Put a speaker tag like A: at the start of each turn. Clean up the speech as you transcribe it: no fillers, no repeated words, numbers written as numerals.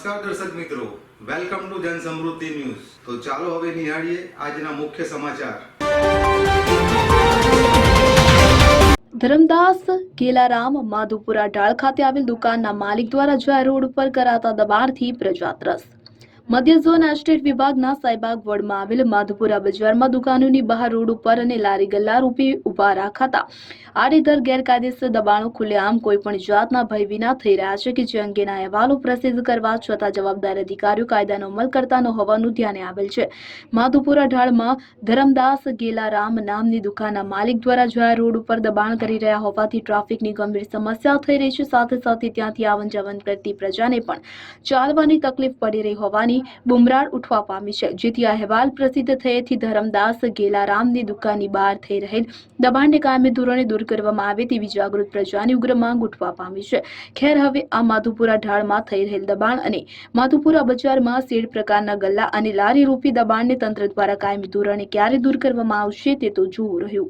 A: નમસ્કાર દર્શક મિત્રો, વેલકમ ટુ જન સમૃદ્ધિ ન્યૂઝ। તો ચાલો હવે નિહાળીએ આજના મુખ્ય સમાચાર।
B: ધરમદાસ ગેલારામ માધુપુરા ઢાળ ખાતે આવેલ દુકાનના માલિક દ્વારા જાહેર રોડ ઉપર કરાતા દબાણથી પ્રજા ત્રસ્ત। મધ્ય ઝોન એસ્ટેટ વિભાગના સાઈબાગ વોર્ડમાં આવેલ માધુપુરા બજારમાં દુકાનોની બહાર રોડ ઉપર અને લારી ગલ્લા રૂપે ઉભા રાખાતા આડેધડ ગેરકાયદેસર દબાણો ખુલ્લેઆમ કોઈપણ જાતના ભય વિના થઈ રહ્યા છે કે જે અંગેના અહેવાલો પ્રસિદ્ધ કરવા છતાં જવાબદાર અધિકારીઓ કાયદાનો અમલ કરતા ન હોવાનું ધ્યાને આવેલ છે। માધુપુરા ઢાળમાં ધરમદાસ ગેલારામ નામની દુકાનના માલિક દ્વારા જાહેર રોડ ઉપર દબાણ કરી રહ્યા હોવાથી ટ્રાફિકની ગંભીર સમસ્યા થઈ રહી છે। સાથે સાથે ત્યાંથી આવન જાવન કરતી પ્રજાને પણ ચાલવાની તકલીફ પડી રહી હોવાની બુમરાળ ઉઠવા પામી છે, જેથી આ અહેવાલ પ્રસિદ્ધ થયેથી ધરમદાસ ગેલારામની દુકાનની બહાર થઈ રહેલ દબાણને કાયમી ધોરણે દૂર કરવામાં આવે તેવી જાગૃત પ્રજાની ઉગ્ર માંગ ઉઠવા પામી છે। ખેર હવે આ માધુપુરા ઢાળમાં થઈ રહેલ દબાણ અને માધુપુરા બજારમાં શેડ પ્રકારના ગલ્લા અને લારી રૂપી દબાણને તંત્ર દ્વારા કાયમી ધોરણે ક્યારે દૂર કરવામાં આવશે તે તો જોવું રહ્યું।